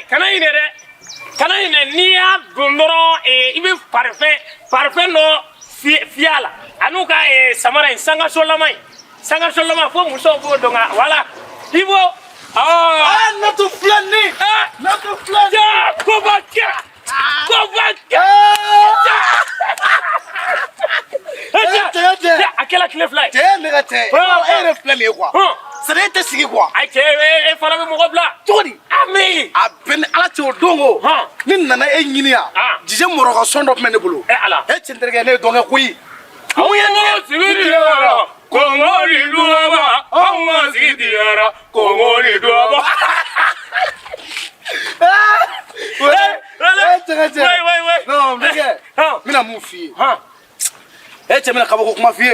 kana ine ni ya dondoro ibe parfait no fiala anuka samara sanga solamai fo muso bo donga wala ibo na tu flani ya kobaka akela clé fly te negate flani quoi sare te sigi quoi ay te fara be mo bla todi ami aben ala ti odongo ni nana e nyinia jije moro ka sondo mene bulu ala centerge ne donga kuyi awo sigiriara kongori duaba awo sigiriara kongori duaba ouais non mina mu fi mina kabako kuma fi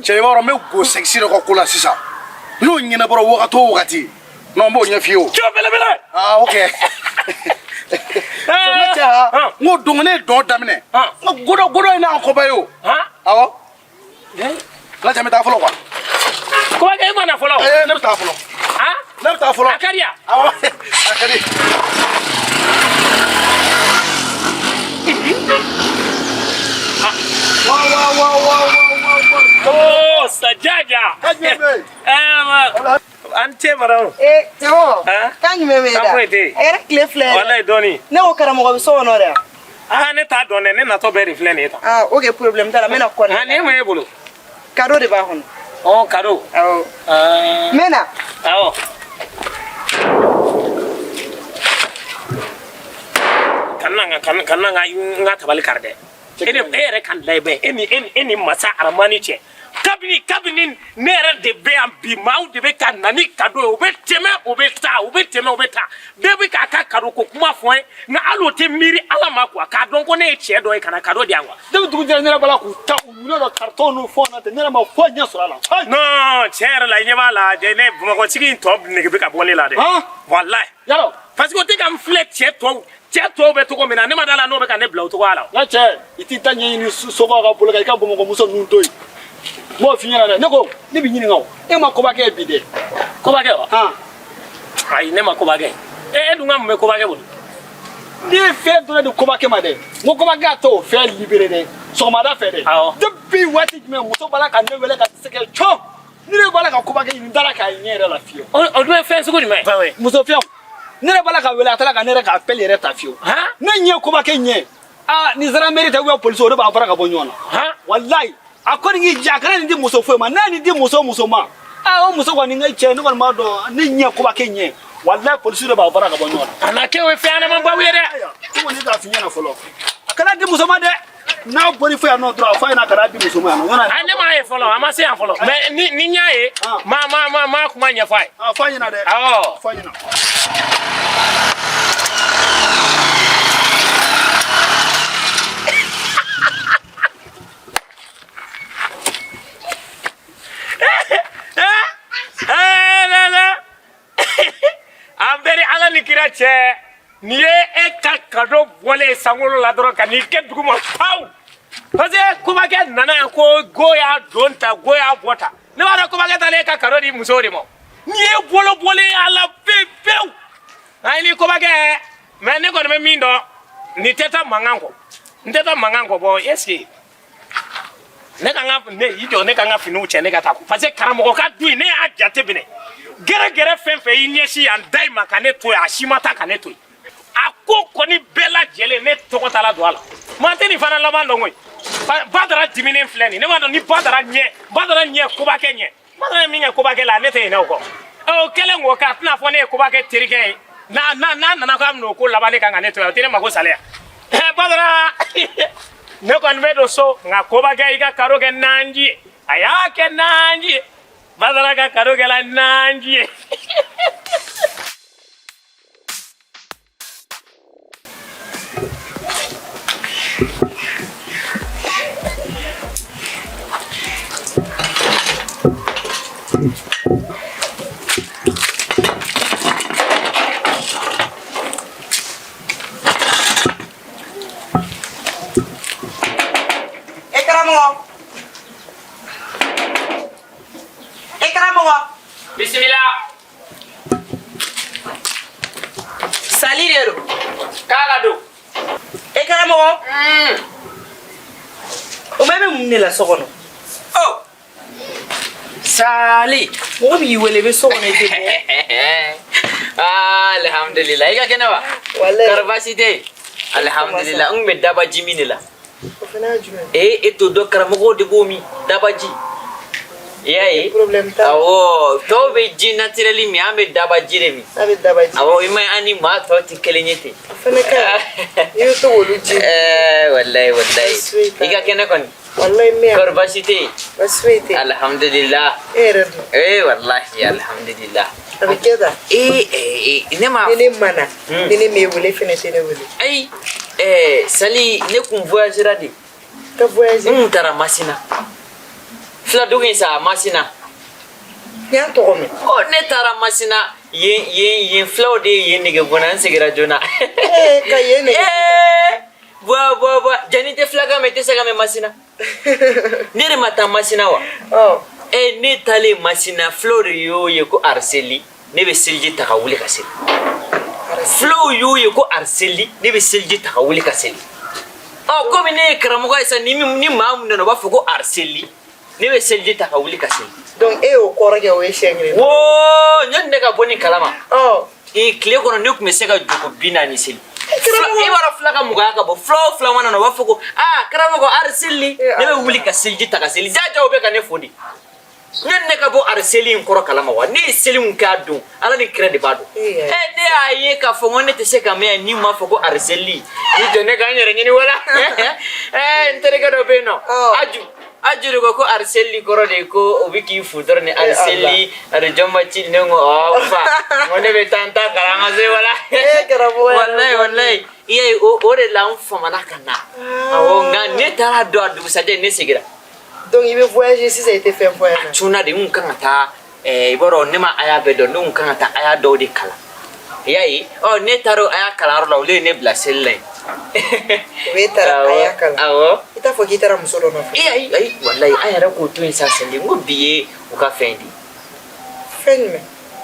che baro me go sexy ko kula sisa no nyina baro wakati no mbo nya fi o bele okay ngo dongone do damne godo ina ko bayo awo la jame ta folo quoi ko ga mana folo ne ta folo ne ta folo akaria awo akari wow oh sajaja ante marao temo kan meme da era clé fleur wallahi doni ne o karamogo bi so wonore ne ta donne ne na to be reflet ne ta okay problème dara mena ko ne mo yebulu cadeau de ba hon cadeau mena kananga nga tabali karde ere kan lebe eni masa armani che kabini nere de be ambi mau de be kan nani kado obeteme obeta debi ka kado ko kuma fon na alote miri ala makwa ka don ko ne che do kana kado di angwa debi dugu jere nere bala ku ta uno do carton no fon na nere ma fon nya so ala no chere la nyema la de ne buma ko sigi top ne be ka bole la de wallahi yalo parce que te kam flex che to be to ko mina ne madala no be ka ne blow to wala na che iti tanye ni so ba ka bolo ka bomo ko muso nun toy mo finyana ne ko ne bi nyini ngaw e ma ko ba ke bi de ko ba ke ai ne ma ko ba ke du ngam me ko ba ke bon ni fe do de ko ba ke ma de mo ko ba ga to fe libéré de so ma da fe de depuis wati me muso bala ka ne wele ka seke cho ni le bala ka ko ba ke ni dara ka nyere la fio o do fe so ko ni me muso fio nere bala ka wele atala ka nere ka appel yere tafio ne nye ko ba ke nye ni zara mérite wa police o de ba fara ka bonyona wallahi akoni ngi jakara ni di muso fo ma nani di muso ma o muso ko ni ngai che no ma do ni nye ko ba ke nye wallahi police de ba fara ka bonyona ana ke we fe ana man ba were ko ni da finya na folo akala di muso ma de na bori fo ya no dro fa na kala di muso ma no na ane ma e folo ama se an folo mais ni nyae ma kuma nya fa fa nya na de fa nya na amberi ala ni kira che ni ka kado wole sangolo la doro kan ni ke duguma pau parce ko ba ke nana ko goya donta goya bota ne wara ko ba ke tale ka kado di musori mo ni bolo ala pepe ai ni ko ba ke me ne ko me mindo ni teta mangango bo eski ne kanga ne ijo ne kanga finu che ne kata parce karamogo ka du ne a jate bine gere fenfe inyeshi and daima kaneto ashimata kaneto akoko ni bela jele ne tokota la doala manteni fana la mando ngoy badara dimine fleni ne mando ni badara nye ko ba kenye badara minga ko ba ke la nete ne ko o kele ngo ka tna fone ko ba ke tirike na ka no ko la bale kanga neto ya tine mako salea badara ne ko nvedo so nga ko ba ke iga karoge nanji ayake nanji badara ka karoge la nanji Sali de don. Kala do. E karamogo. O meme mun ne la so kono. Oh. Sali. Mo bi wele be so kono te bo. Alhamdulillah. Ika kena ba? Wallahi. Karbasite. Alhamdulillah. Ung me dabaji minila. O fana jume. Eto do karamogo de bomi dabaji. Yeah, problem ta. Awo, to be ji naturally mi ambe dabaji re mi. Abi dabaji. Awo ima ani ma to ti kelenyete. Fana ka. Yo to wolu ji. Wallahi. Ika kena kon. Wallahi me. Karbasite. Baswete. Alhamdulillah. Eradu. Wallahi alhamdulillah. Abi keda. Ne ma. Nene mana. Nene me wole fene tene wole. Ai, sali ne kun voyage radi. Ka voyage. Tara masina. Fla dugin sa masina. Yan to me. Oh, ne tara masina. Yen flow de yen nige bonan sigira jona. Ka yene. Boa. Janite flaga mete sega me masina. Nere mata masina wa. Oh. Ne tale masina flow yo ye ko arseli. Ne be silji takawuli kaseli. Flow yo ye ko arseli. Ne be silji takawuli kaseli. Oh, comme ne karamogo isa ni mamu no ba foko arseli. Ne be silji takawuli kaseli. Donc o korage o shengre. Wo, nyande ka boni kalama. Oh. Kile kono ne kuma sega joko bina ni seli. Ibara flaga muga ka bo flow wana no ba foko karamogo arseli. Ne be wuli kaseli takaseli. Jaja obe ka ne fodi. Nyande ka bo arseli nkoro kalama wa ni seli nka dun ala ni credit bado ne aye ka fo ngone te se ka me ni ma fo ko arseli ni jone ga nyere nyini wala ntere ga do be no aju ko arseli koro de ko wiki fudor ni arseli are jomma ci ne ngo fa ngone be tanta karanga se wala wallahi iye ore la mfo manaka na awo nga ne tara do adu saje ne sigira. Donc il veut voyager si ça a été fait voyager. Tuna de un kangata iboro nema aya bedo nun kangata aya do de kala. Yayi ne taro aya kala ro le ne blaselle. We taro aya kala. Awo. Ita fo kitara musoro no. Ai wallahi aya ra ko tun sa sende ngobiye uka fendi. Fenme.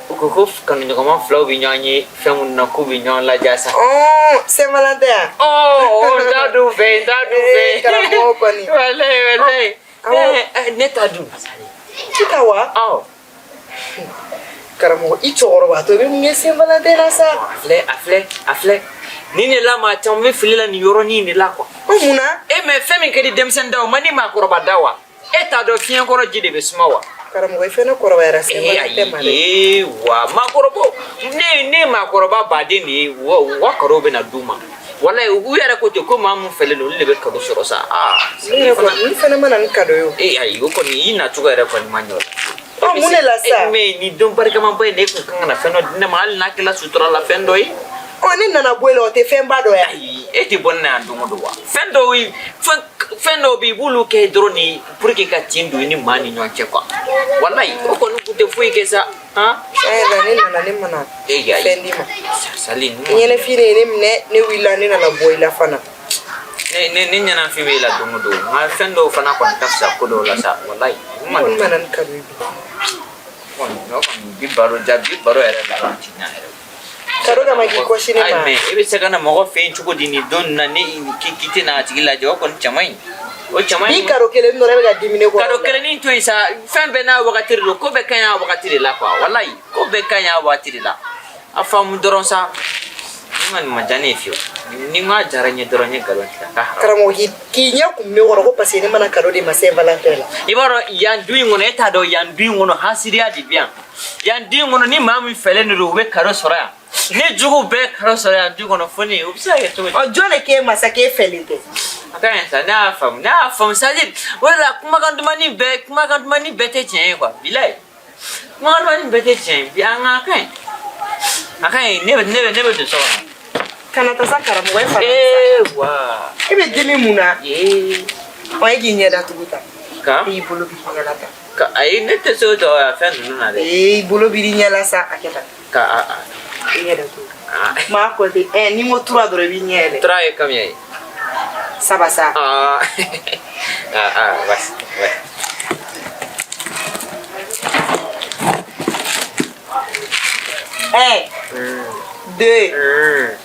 Uko kan ni ko ma flow bi nyanye fengun na ku bi nyon la jasa. Oh, c'est malade. Oh, da du fe. Karamo ko ni. Wallahi. Neta du sali. Kitawa? Oh. Karamo ichoro ba to bi c'est malade la sa. Afle. Ni ne la ma chambe filila ni yoro ni ne la ko. Muna? Me femi kedi demsen daw mani ma ko roba dawa. Eta do fien ko roji de besmawa. Karamo fe no ko roba era c'est malade male. Wa ma ko robo. Ne ma ko roba ba de ni wa ko robe na duma. Wala u yara ko to ko mamu fele no lebe ka do soro sa ni ko ni fena mana nkado yo ayi ko ni ina tuga yara ko ni manyo mune la sa me ni don barka man bay ne ko kan na feno ne mal na kila sutura la fendo yi ni nana boelo te femba do ya ti bonna ndo mo do wa fendo bi bulu ke droni pour que ka tindu ni mani nyonche kwa wallahi ko no kute fu ke sa ni nana ni mana fendi ma salin ni ne fine ni ne wila ni nana boila fana ne nyana fi wila do mo do ma fendo fana ko tafsa ko do la sa wallahi man manan kabi no bi baro era la tinya karo ga magi ko shine ma ebe sagana mo fe chuko dini don na ne kiti na tigila jo kon chamai o chamai bi karo kele no rebe ga dimine ko karo kele ni to isa fembe na wakati ro ko be kanya wakati la kwa wallahi ko be kanya wakati la afa mu doron sa man majane fio ni ma jaranye doronye galon ka karamo kinya ku me woro ko pasene mana karo de ma Saint Valentin la ibaro yan duin ngono eta do yan duin ngono hasiria di bien yan duin ngono ni mamu fele ni ro be karo sora ne jugu be karo sora yan duin ngono foni ubisa ya to o jone ke masake felite akan sa na fam sajid wala kuma kan dumani be te chen kwa bilai kuma dumani be te chen bi anga kan akan ne to so kana ta sakara mo fa wa ebe demi muna o egi nyeda tuguta ka bolo bi nyela ta ka ai ne te so do afan nuna de bolo bi nyela sa aketa ka nyeda tu ma ko de ni mo tura do bi nyele try kam yai sabasa bas 1 2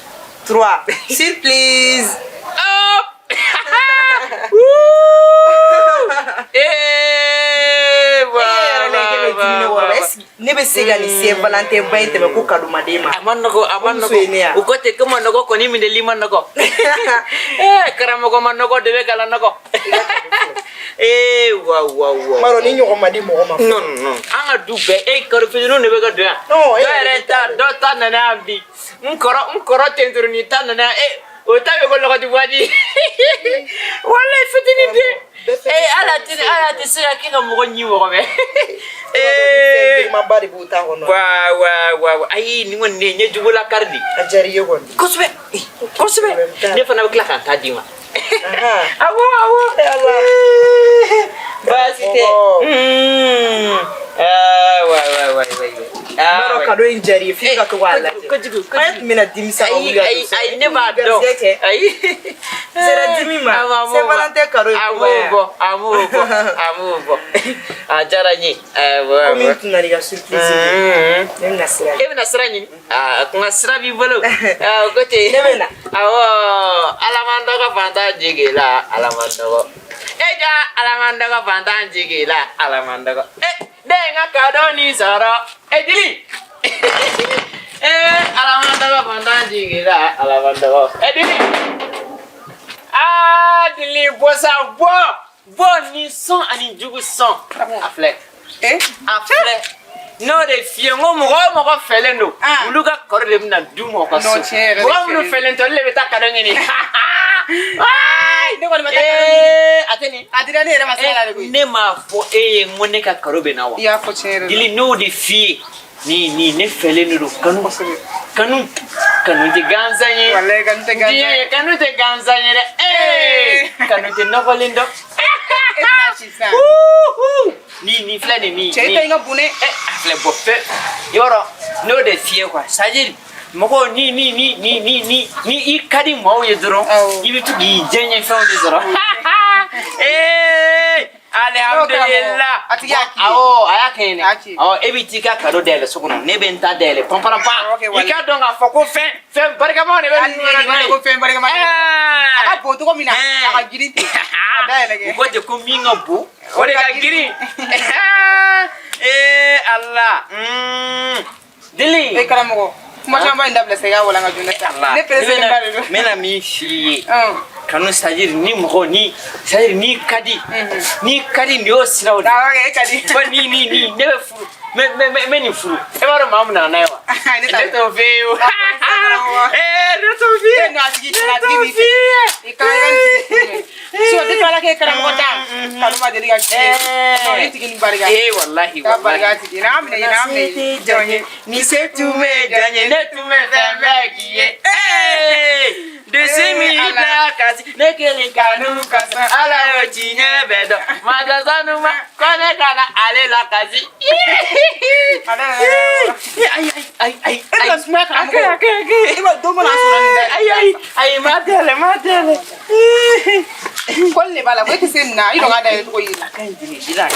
3. Surprise. Hop! Ne bɛ se ka nin Saint Valentin ba in tɛmɛ ko cadeau ma d'e ma. A man nɔgɔ, a man nɔgɔ. U ko ten ko man nɔgɔ kɔni minɛli man nɔgɔ. Karamɔgɔ man nɔgɔ de bɛ kala nɔgɔ. Wa. Maro ni ɲɔgɔn ma di mɔgɔ ma. Non. An ka du bɛɛ karo fitininw de bɛ ka don yan. Dɔ yɛrɛ ta dɔ ta nana yan bi. N kɔrɔ tenturunin ta nana yan. O ta bɛ ko lɔgɔti waati. Walayi fitinin den. Ala tɛ se ka kɛ ka mɔgɔ ɲi mɔgɔ bɛ. Ba de b'u ta kɔnɔ. Wa. Ayi nin kɔni ne ɲɛ jugu la kari de. A diyara i ye kɔni. Kosɛbɛ. Ne fana bɛ tila k'a ta d'i ma. Awɔ. Baasi tɛ. Wa. Maro cadeau in diyara i ye f'i ka to k'a lajɛ. Kojugu. An tun bɛna dimisa ka wuli ka don so. Ayi ne b'a dɔn. Ayi. Sera dimi ma. Saint Valentin cadeau in kuma yan. A m'o bɔ. A diyara n ye. Komi n tun nana i ka surprise ye. Ne bɛna sira ɲini. E bɛna sira ɲini? Ko n ka sira b'i bolo. O ko ten. Ne bɛ na. Awɔ. Ala man dɔgɔ fantan jigi la. Ala man dɔgɔ. Ja ala man dɔgɔ fantan jigi la. Ala man dɔgɔ. Den ka cadeau ni sɔrɔ. Dili. Ala man dɔgɔ fantan jigi la. Ala man dɔgɔ. Dili. Dili bɔ ni sɔn ani jugu sɔn. A filɛ. A filɛ. N'o de fiyɛ n ko mɔgɔ o mɔgɔ fɛlen don olu ka kɔrɔ de bɛna d'u ma u ka so mɔgɔ minnu fɛlen tɛ olu de bɛ taa cadeau ɲini. Ne kɔni ma taa cadeau ɲini. A tɛ nin. A dira ne yɛrɛ ma se la de koyi. Ne m'a fɔ e ye n ko ne ka cadeau bɛ na wa. I y'a fɔ tiɲɛ yɛrɛ la. Dili n'o de f'i ye ni ne fɛlen de don kanu tɛ gansan ye. Walayi kanu tɛ gansan ye. Kanu tɛ gansan ye dɛ. Kanu tɛ nɔgɔlen dɔn. E bɛna si sisan. Ni filɛ nin min. Cɛ i tɛ n ka bonne. A filɛ bɔ fɛ. I b'a dɔn n'o de f'i ye quoi c'est à dire mɔgɔ ni i ka di maaw ye dɔrɔn i bɛ to k'i diɲɛ fɛnw de sɔrɔ. Alhamdulillah. Awɔ a y'a kɛ yen dɛ. Awɔ e bɛ t'i ka cadeau dayɛlɛ so kɔnɔ ne bɛ n ta dayɛlɛ panparanpan. I k'a dɔn k'a fɔ ko fɛn barikamaw de bɛ nin kɔnɔ. Ko fɛn barikama. A ka bon cogo min na a ka girin ten. A dayɛlɛ kɛ. U ko ten ko min ka bon o de ka girin. Allah. Dili. Karamɔgɔ kuma caman in dabila sa i y'a walanga joona sa. Ne pereselen de don. N bɛna min f'i ye. Kanu c'est à dire ni mɔgɔ c'est à dire ni ka di nin y'o siraw de. Awɔ kɛ e ka di. Ko ni ne bɛ furu n bɛ nin furu e b'a dɔn maa min nana n'a ye wa. Ne t'o f'i ye o. Ne t'o f'i ye. A tigi b'i fɛ. I ka nin tigi. So depuis Ala k'e karamɔgɔ da kanu ma deli ka k'i ye. I tigi ni barika. Walahi. K'a barika tigi n'an minɛ ye. Jɔn ye ni se tun bɛ jɔn ye ne tun bɛ fɛn bɛɛ k'i ye. Desi min bila kasi ne kelen kanu kasa Ala y'o tiɲɛ bɛɛ dɔn masa sanu ma ko ne kana ale la kasi. Ayi. E bɛ sumaya karamɔgɔ. I bɛ don mana sɔrɔ nin dɛ. Ayi ma dɛlɛ. Ko nin de b'a la ko e tɛ se nin na i dɔn k'a da yɛlɛ cogo ye. A ka ɲi dila.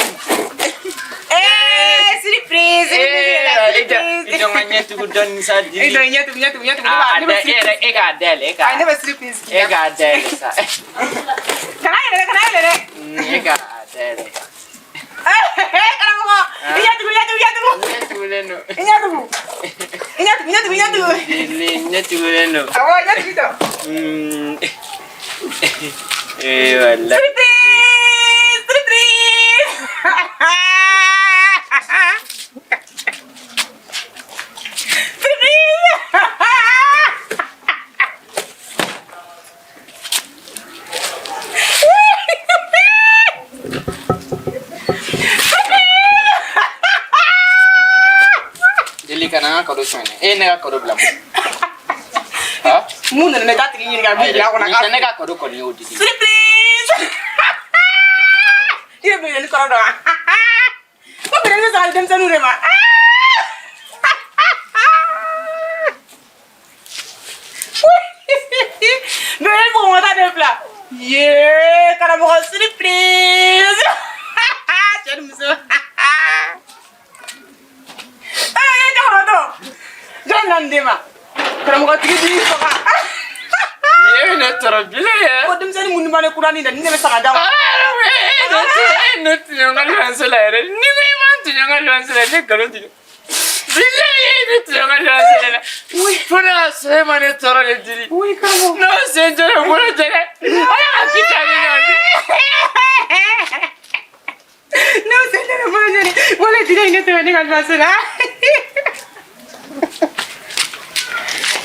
Surprise. I dɔn ka ɲɛ tugu dɔɔni sa Dili. I dɔn ɲɛtugu. E k'a dayɛlɛ. Ayi ne bɛ surprise k'i E k'a dayɛlɛ sa. Kana yɛlɛ dɛ. E k'a dayɛlɛ. Karamɔgɔ i ɲɛtugu. Ne tugulen don. I ɲɛtugu. Ne tugulen don. Awɔ ɲɛtugu tɔ. Walahi. Surprise. Dili kana n ka cadeau suɲɛ e ye ne ka cadeau bila mun. Mun nana ne t'a tigi ɲininka min bila a kɔnɔ. Nin tɛ ne ka cadeau kɔni y'o Dili. Surprise. I ye minɛli kɔrɔ dɔn wa. Ko minɛli bɛ sɔrɔ denmisɛnninw de ma. Minɛli bɔgɔma ta de bila. Yee karamɔgɔ surprise. Cɛ ni muso. Jɔn nana den ma. Karamɔgɔ tigi b'i faga. ye ne tɔɔrɔ bila ye. Ko denmisɛnnin mun b'a ne kurani na ni ne bɛ saga d'a ma. Ne tɛ ka luwanse la yɛrɛ ni ko i ma tɛ ka luwanse la ne nkalon tigɛ. Bilahi ne tɛ ka luwanse la. Fo ne ka sɔrɔ e ma ne tɔɔrɔ de diri. Oui karamɔgɔ. N'o sen jɔ ne bolo tɛ dɛ. A y'a k'i ta ni ɲɔgɔn cɛ. N'o sen jɔ ne bolo tɛ dɛ. Wala dira ne tɛmɛ ne ka luwanse la.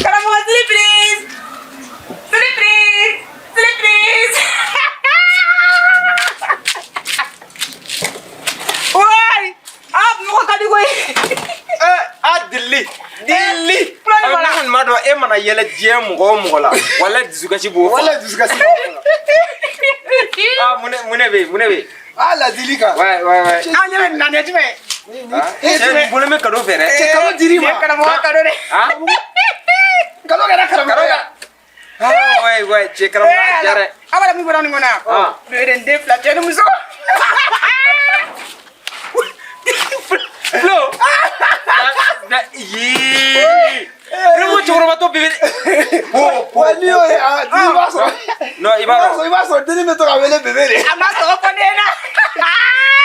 Karamɔgɔ surprise. Surprise. Surprise. Oi! Mɔgɔ ka di koyi. Dili. Ala kɔni ma dɔn e mana yɛlɛ diɲɛ mɔgɔ o mɔgɔ la wala dusukasi b'o fɔ. Mun ne bɛ yen. ladili kan. Ouais. An ɲɛ na ne jumɛn? Cɛ bolo bɛ cadeau fɛ dɛ. Cɛ cadeau dir'i ma. Karamɔgɔ cadeau dɛ. Cadeau kɛra karamɔgɔ ye. Ouais, cɛ karamɔgɔ jara. A b'a min bɔra nin kɔnɔ. Bɛɛ den fila cɛ ni muso. Flo. Karamɔgɔ cɛkɔrɔba tɔ bɛ. Wa n'i y'o ye i b'a sɔrɔ. Non i b'a dɔn. I b'a sɔrɔ denni bɛ to ka wele bébé de. A ma tɔgɔ fɔ ne na.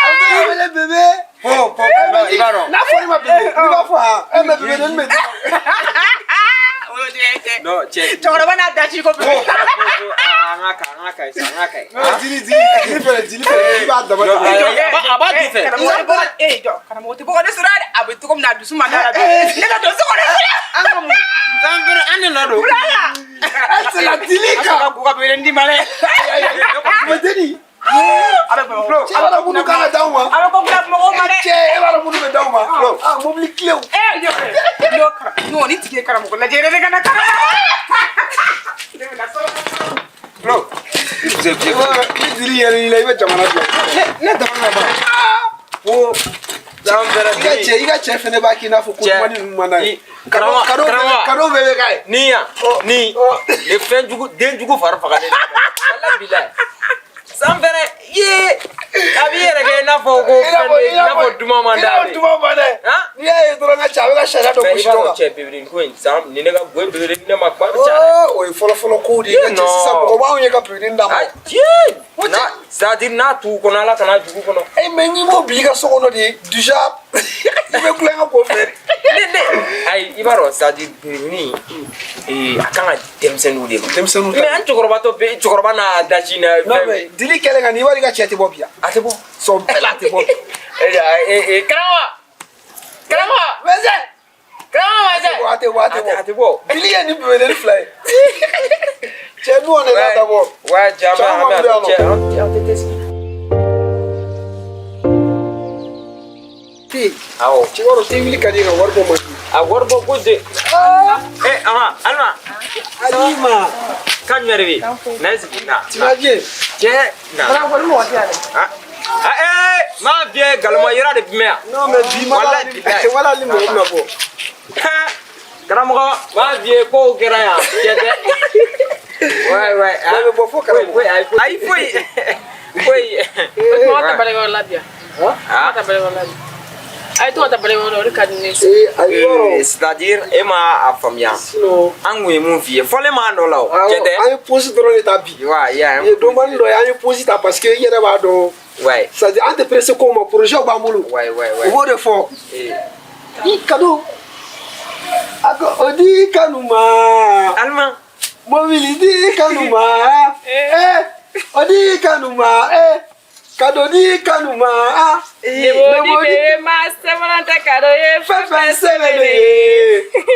A bɛ to ka wele bébé. Non i b'a dɔn. N'a fɔra i ma bébé i b'a fɔ mais bébé denni bɛ di. Non cɛ. Cɛkɔrɔba n'a daci ko bébé. An ka kaɲi sa. Jili fɛnɛ b'a dama tɛmɛ. A b'a di fɛ. Karamɔgɔ tɛ bɔ ne sɔrɔ dɛ. A bɛ cogo min na a dusu man da la. Ne ka don so kɔnɔ. An ka mun. An de nɔ don. C'est la dili kan. Ka bɔ ka bébé di ma dɛ. Mais denni. A bɛ bɔ. Cɛ b'a dɔn minnu kan ka d'aw ma. A bɛ bɔ bila mɔgɔw ma dɛ. Cɛ e b'a dɔn minnu bɛ d'aw ma. Mobili clés. Non ni tigi ye karamɔgɔ lajɛ yɛrɛ de ka na karamɔgɔ. Flo. Ni dili yɛrɛ la i bɛ jamana jɔ. Ne jamana ba. Ko dan fɛrɛ I ka cɛ fɛnɛ b'a k'i n'a fɔ ko dumuni ninnu man d'a ye. Karamɔgɔ. Cadeau bɛɛ bɛ k'a ye. Ni yan ni le fɛn jugu den jugu fari fagalen don. Wala bilayi. San fɛrɛ a b'i yɛrɛ kɛ i n'a fɔ ko fɛn de i n'a fɔ duman man d'a ye. Duman man d'a ye. N'i y'a ye dɔrɔn ka cɛ a bɛ ka sariya dɔ gosi dɔ kan. Cɛ bebere ko in san ni ne ka goyi bebere ne ma kuma bɛ ca. O ye fɔlɔ kow de ye. Sisan mɔgɔ b'anw ye ka bebere d'a ma. C'est-à-dire n'a t'u kɔnɔ ala kana jugu kɔnɔ. Mais n'i m'o bila i ka so kɔnɔ de déjà i bɛ kulonkɛ k'o fɛ. Ayi i b'a dɔn c'est-à-dire bebere a kan ka denmisɛnninw de ma. Denmisɛnninw Mais an cɛkɔrɔba tɔ cɛkɔrɔba n'a dasi na. Non mais dili kɛlen kan n'i b'a dɔn i ka cɛ tɛ bɔ bi yan. A tɛ bɔ. Sɔn bɛɛ la a tɛ bɔ. Karamɔgɔ. A tɛ bɔ. A tɛ bɔ. Dili ye nin bebere fila ye. Cɛ n'o ne n'a dabɔ. Ouais, caman an tɛ sigi. Awɔ. Cɛ b'a dɔn tɛ wuli ka di ka wari bɔ man di. A wari bɔ ko de. Alima. Alima. Kan jumɛn de bɛ yen? N'a sigi na. T'imagines? Cɛ na. M'a f'i ye galama yira de tun bɛ yan. Non mais bi ma wala ni mɔgɔ bɛna bɔ. Karamɔgɔ m'a f'i ye kow kɛra yan cɛ tɛ. Ouais. A bɛ bɔ fo karamɔgɔ. Ayi foyi. Kuma ta bale wala biya. Kuma ta bale wala. Ay to ta bale wala o de ka di ne so. C'est-à-dire e ma a faamuya. An kun ye mun f'i ye fɔlen m'a nɔ la o. Cɛ tɛ. An ye pause dɔrɔn de ta bi. Ouais, i ye dɔnbali dɔ ye an ye pause ta parce que i yɛrɛ b'a dɔn. Ouais. C'est-à-dire an tɛ pressé kow ma projet b'an bolo. Ouais. U b'o de fɔ. I cadeau. A ko o di kanu ma. Alima. Mobili di kanu ma. O di kanu ma. Cadeau di kanu ma. Nebodi ma semalanta kado ye Fɛn sɛbɛnne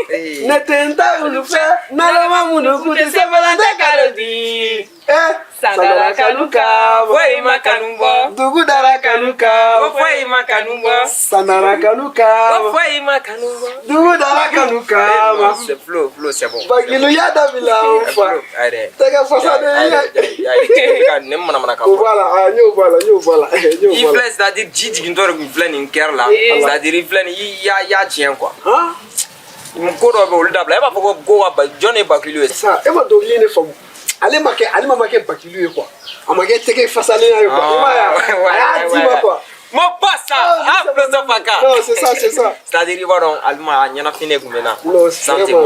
ye. Ne tɛ n ta olu fɛ. N'Ala munu kuti sɛbɛnna tɛ kado di. Sandara kanu ka foyi ma kanu bɔ. Dugu dara kanu ka foyi ma kanu bɔ. Sandara kanu ka foyi ma kanu bɔ. Dugu dara kanu ka C'est Flo, c'est bon. Bagilu ya dabila an fa. Allez. Tɛgɛ fasa de Ne mana ka o b'a la n y'o b'a la. Il filɛ c'est-à-dire ji jigintɔ de tun filɛ nin kɛra la c'est-à-dire i filɛ nin i y'a tiɲɛ quoi. Ko dɔ bɛ olu dabila e b'a fɔ ko ka jɔn ye bakiliw ye. Sa e ma dɔnkili ne faamu. Ale ma kɛ bakiliw ye quoi. A ma kɛ tɛgɛ fasalen ye quoi. A y'a di ma quoi. Mon poste, Faka. Non, c'est ça. C'est-à-dire, il va donc, Alma, il y en a fini comme maintenant. Non,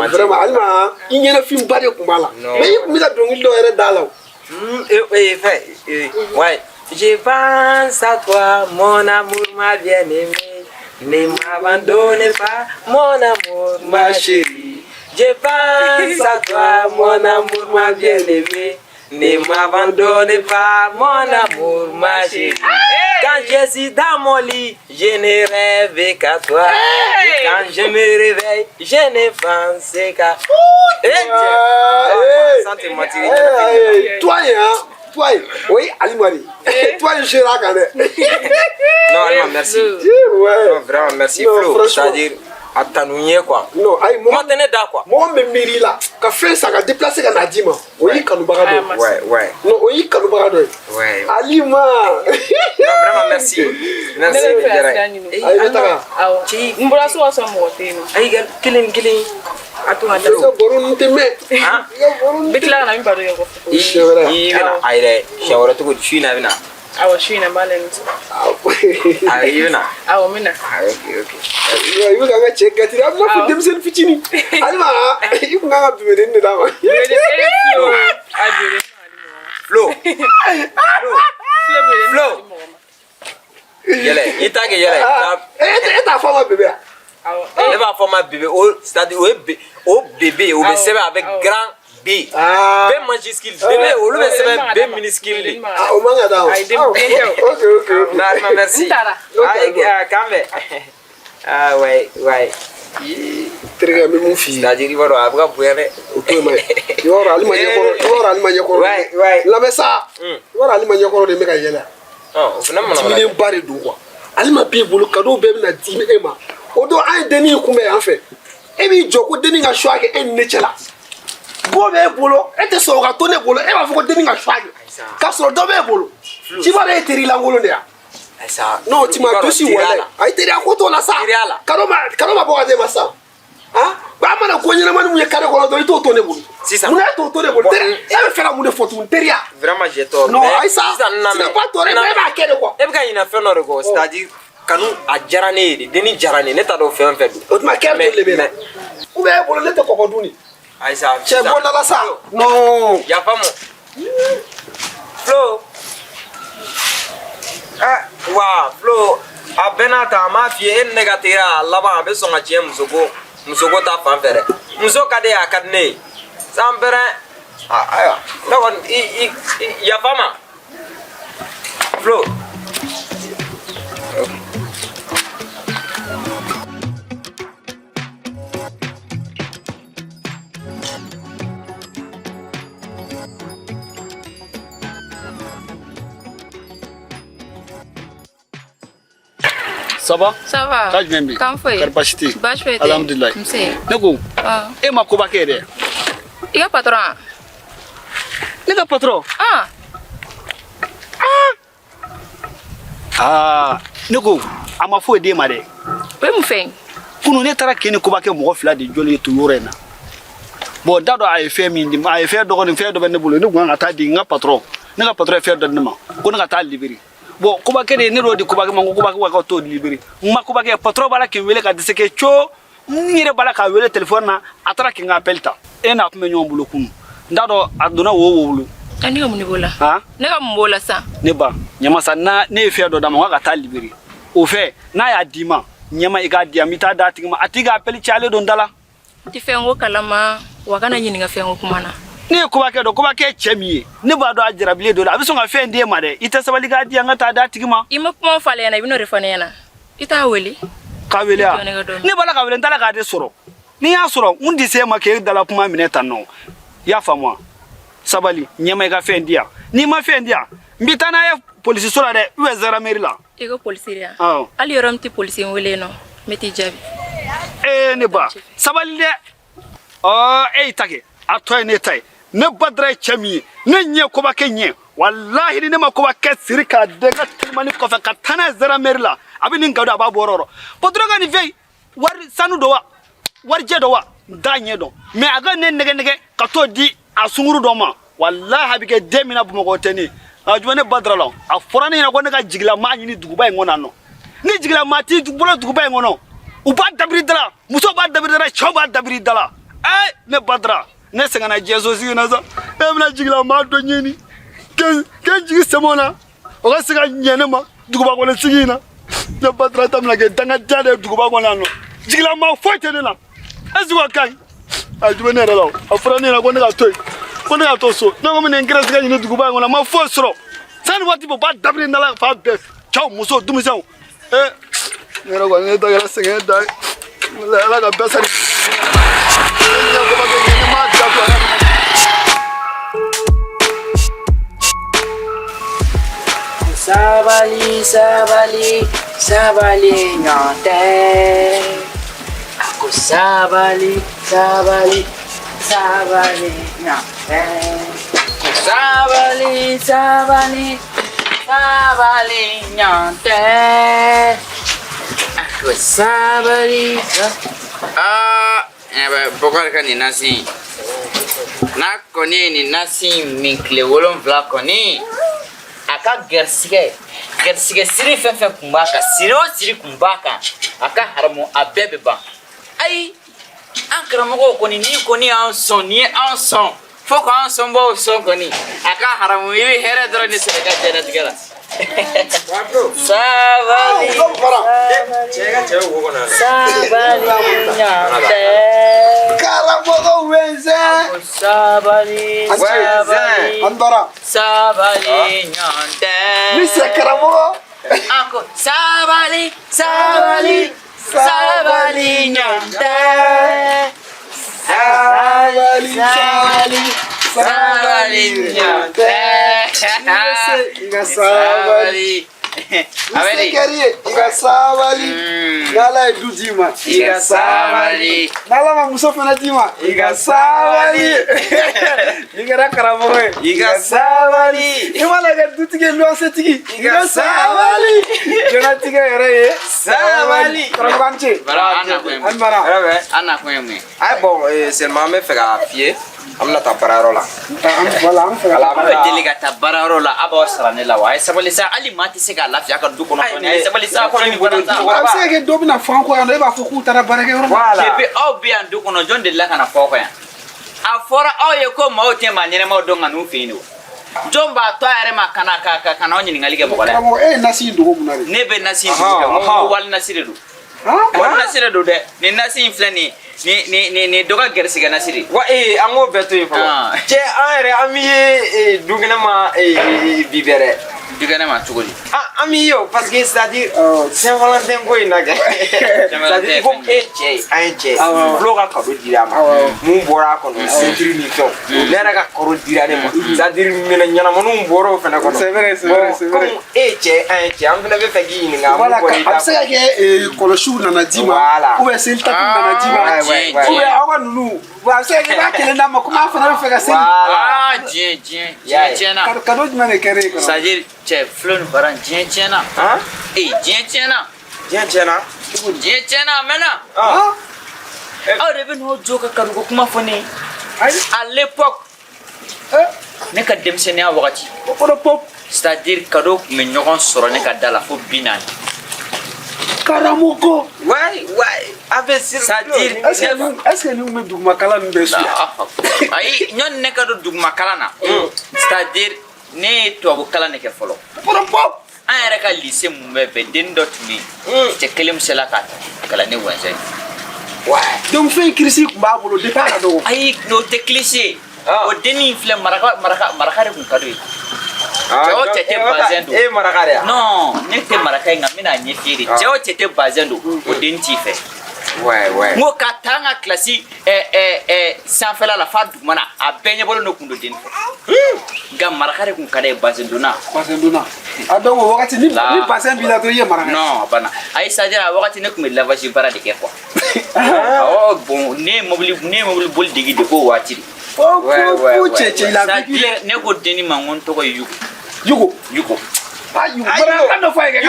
vraiment, Alma, il y a un film pas de Kumala. Mais il a donc il doit être dans l'eau. Ouais. Je pense à toi, mon amour, ma bien-aimée. Ne m'abandonne pas, mon amour, ma chérie. Je pense à toi, mon amour, ma bien-aimée. Ne m'abandonne pas, mon amour, ma chérie. Quand je suis dans mon lit, je ne rêve qu'à toi. Et quand je me réveille, je ne pense qu'à Sentez-moi tirer. Toi, oui, Alimari. Toi, je suis là quand même. Non, merci. Ouais. Non, vraiment, merci, Flo. C'est-à-dire, attends-nous, quoi. Non, moi, t'en es d'accord. Moi, je me miri là. Quand fait ça, quand déplacer quand Nadima. Oui, quand nous baradons. Ouais. Non, oui, quand nous baradons. Ouais. Alima. Non, vraiment, merci. Merci, Elle va former bébé, c'est-à-dire au bébé, au bébé avec grand B. B majuscule, bébé, au bébé c'est B minuscule. Ah, au moins là. Ok. Merci. Ah ouais. Très bien, mon fils. C'est-à-dire il va avoir bouillonner. Ok, mais il va avoir Alimani. Ouais. La mais ça. Il va avoir Alimani de mega yela. Oh, finalement on a barré de quoi. Alima bi bolo cadeau be na dimi ema. Odo ay deni kumbe en fait. E bi joko deni nga choix ke en netela. Bo be bolo, e te so ga tone bolo, e ba foko deni nga choix. Ka so do be bolo. Ti va re teri langolo ndia. Ça. Non, tu m'as tout si wala. Ay teri akoto la sa. Kano ma bo ade masa. Ah? Ba mana ko nyina manu ye kare ko do ito tone bolo. Si ça. Muna to tone bolo. E be fera mu de photo teria. Vraiment j'ai tort. Non, ay ça. C'est pas tort, mais ba kede quoi. E bika ina fe no rego, c'est-à-dire kanu a jarane de deni jarane ne ta do fe en fait. O ma kere to lebe. Ou be bolo ne te ko duni. Ay ça. C'est bon dans la salle. Non. Ya pas mon. Flo. Ah, wa Flo. A benata ma fi en negatira laba be so nga chem musoko ta fan fere. Muso kade akadne. Sambere. Aya. No one ya fama. Flo. Ça va? Ça va. Kaj membi. Kan foi. Karbashiti. Bash foi. Alhamdulillah. Mse. Nego. Ah. E ma ko ba kede. Iga patron. Nego patron. Nego, ama fo de ma de. Pe mu fen. Kunu ne tara kene ko ba ke mo fila de joli to yorena. Bo dado ay fe min di ay fe dogo ni fe do ben bulo ne gwa ngata di nga patron. Ne ga patron fe do ma. Ko nga ta liberi. Bon, kuba kede ni rodi kuba mango kuba ko to liberi ma kuba ke patron bala ke wele ka diseke cho ngire bala ka wele telephone na atara ki ngapelta e na kuma nyom bulo kun ndado aduna wo wulu Ani ga bola ha ne ga bola sa ne ba nyama sanna ne fe do da ma ka ta liberi o fe na ya dima nyama iga dia mita da tigma atiga apeli chale do ndala ti fe ngo kalama wa kana yini nga fe ngo kumana ne kuba ke chemiye ne ba do ajira bile do abiso nga fe ndie mare ita sabali ga dia ngata da tigma ima kuma fale na bino refane na ita weli ka wele a ne bala ka wele ndala ka de soro ni ya soro undi se ma ke dala kuma mineta no ya famwa sabali nyema ga fe ndia ni ma fe ndia mbitana ya police sura de uezera merila ego police ria ali yoram ti police wele no meti jabi ne ba sabali de take atoy ne tai ne badra chami ne nye ko ba kenye wallahi ne ma ko ba ke sirika de ga tilmani ko fa katana zera merla abini ngado aba bororo podroga ni vey war sanu do wa war je do wa danye do me aga ne nege ka to di asunguru do ma wallahi abike demina bu mo ko teni a jumɛn ne badara la a fɔra ne ɲɛna ko ne ka jigilama ɲini duguba in kɔnɔ nɔ ni jigilama ti bolo duguba in kɔnɔ u b'a dabiri da la muso b'a dabiri da la cɛw b'a dabiri da la ne badara ne sɛgɛnna jɛso sigi na sa e bɛna jigilama dɔ ɲini k'e jigi sɛmɛ na o ka se ka ɲɛ ne ma duguba kɔnɔ sigi in na ne badara ta bɛna kɛ dangadenya de ye duguba kɔnɔ yan nɔ jigilama foyi tɛ ne la est-ce que o ka ɲi a jumɛn ne yɛrɛ la a fɔra ne ɲɛna ko ne ka to yen ko ne ka to so ne ko min kɛra se ka ɲini duguba in kɔnɔ a ma foyi sɔrɔ sani waati bɛ u b'a dabiri da la fa bɛɛ cɛw muso denmisɛnw ne yɛrɛ kɔni ne ta kɛra sɛgɛn da ye ala ka bɛɛ sari sabali sabali sabali nyonte aku sabali sabali sabali nyonte sabali sabali sabali nyonte aku sabali pokoknya kan ni nasi nak koni ni nasi minkle wolon vla koni aka gersigɛ siri fɛn fɛn kun b'a kan siri o siri kun b'a kan a ka haramu a bɛɛ bɛ ban ayi an karamɔgɔw kɔni ni kɔni y'an sɔn ni ye an sɔn fo k'an sɔnbaw sɔn kɔni a ka haramu i bɛ hɛrɛ dɔrɔn de sɔrɔ i ka diɲɛlatigɛ la sabali ɲɔntɛ karamogo wɛnzɛ sabali ɲɔntɛ ni se karamogo Ako sabali ɲɔntɛ sabali ɲɔntɛ Iga sabali Iga sabali Nala e du dima Iga sabali Nala ma muso fana dima Iga sabali Iga ra karamogo Iga sabali Imala ga du tige lo se tigi Iga sabali Jona tige yere ye sabali Karamogo Anbara Ana ko yeme Ay bon seulement me fait ka fier amna ta bararo la Voilà am fa ala ba deliga ta bararo la aba wasara ne la wa ay sabali sa ali mati se ka lafiya ka du kono ay sabali sa ko ni bonanta am se ke do bina franco ya ba fo ku tara barake ro voilà kebe aw bi an du kono jonde la kana fo ko ya a fora aw ye ko ma o te ma nyene ma do nganu fini jomba to yare ma kana kana o nyini ngalige mo wala Karamogo nasi ndugo munare ne be nasi mo wal nasire du wal nasire du de ni nasi inflani ni doga gersiga nasiri wa ango beto info che ayre ami dugina ma bibere digana ma tugoli ami yo parce que c'est-à-dire Saint-Valentin ko inaga c'est-à-dire il faut che flo ka kado dira ma mun bora ko no ceinture ni to lera ka koro dira ne ma c'est-à-dire mina nyana monu boro fena ko c'est vrai che am fena be fagi ni nga voilà ko ni am se ke koloshu nana dima ou bien c'est le tapis nana dima ou bien awa nunu wa se ke ba kele na ma kuma fana be fega sen jena kado jmane kere ko c'est-à-dire che flon baran jena jena mena aw de ben ho joka karugo kuma fone à l'époque ne ka demsenia wakati pop c'est-à-dire kado me ɲɔgɔn sɔrɔ ne ka dala fo binani Karamogo ouais avec c'est-à-dire est-ce que nous me duguma kala nbe su ayi ɲɔn ne ka do duguma kalan na c'est-à-dire ne tubabu kalan ne kɛ fɔlɔ pop an yɛrɛ ka lycée mun bɛ bɛn den dɔ tun bɛ yen cɛ kelen min sela ka kalan ne wɛnsɛn donc fɛn kirisi kun b'a bolo depuis a ka dɔgɔ ayi n'o tɛ cliché o dennin filɛ maraka de kun ka d'o ye cɛ o cɛ tɛ bazɛn don marakare non ne tɛ maraka ye nka n bɛna ɲɛ f'i ye de cɛ o cɛ tɛ bazɛn don o den t'i fɛ ouais n ko ka taa n ka kilasi sanfɛla la f'a dugumana a bɛɛ ɲɛbɔlen do kun do den fɛ nka maraka de kun ka d'a ye bazɛn donna a donc o wagati ni bassin b'i la dɔrɔn i ye maraka non bana ayi c'est-à-dire a wagati ne kun bɛ lavage baara de kɛ quoi awɔ bon ne ye mobili boli degi de k'o waati de cɛ la c'est-à-dire ne ko dennin ma n ko n tɔgɔ ye yugo yugo bara kan dɔ fɔ a ye kɛ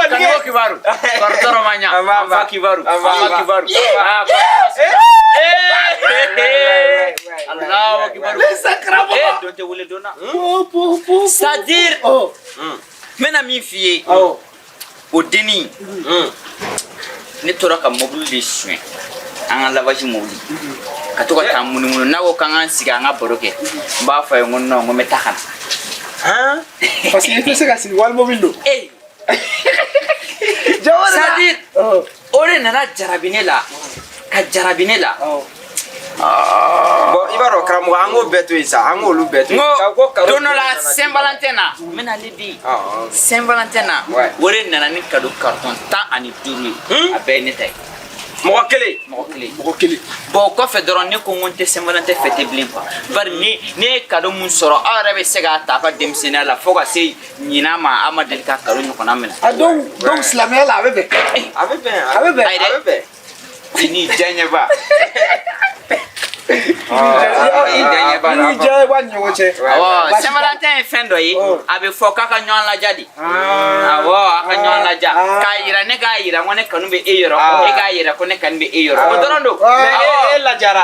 kan ko kibaru kɔrɔtɔrɔ ma ɲa an fa kibaru Allahu akbar. Don te wele donna. C'est-à-dire mena min fiye o deni ne tora ka mobile de soin an ka lavage mobile ka to ka taa munumunu n'a ko kan ka sigi an ka baro kɛ n b'a fɔ a ye n ko non n ko n bɛ taa ka na. Parce que i tɛ se ka sigi wali mobile don. C'est-à-dire o de nana jarabi ne la ka jarabi ne la. Bon i b'a dɔn karamɔgɔ an k'o bɛɛ to yen sa an k'olu bɛɛ to yen. N ko don dɔ la Saint-Valentin na n bɛna ale di Saint-Valentin na o de nana ni cadeau carton 15 ye a bɛɛ ye ne ta ye. Mɔgɔ kelen. Bon o kɔfɛ dɔrɔn ne ko n ko n tɛ Saint-Valentin fêter bilen quoi bari ne ye cadeau mun sɔrɔ aw yɛrɛ bɛ se k'a ta a ka denmisɛnniya la fo ka se ɲinan ma aw ma deli ka cadeau ɲɔgɔnna minɛ. Donc silamɛya la a bɛ bɛn. A bɛ bɛn. Ayi dɛ i ni diyaɲɛba. Saint-Valentin ye fɛn dɔ ye a bɛ fɔ k'a ka ɲɔgɔn laja de. Awɔ a ka ɲɔgɔn laja k'a yira ne k'a yira ko ne kanu bɛ e yɔrɔ e k'a yira ko ne kanu bɛ e yɔrɔ o dɔrɔn don. E lajara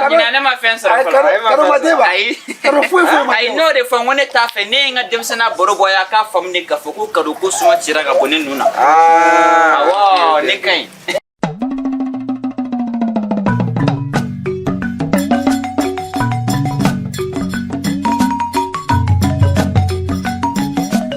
ɲinan ne ma fɛn sɔrɔ fɔlɔ. Ayi n'o de fɔ n ko ne t'a fɛ ne ye n ka denmisɛnniya baro bɔ yan k'a faamu de k'a fɔ ko cadeau ko suma cira ka bɔ ne nun na. Awɔ ne ka ɲi.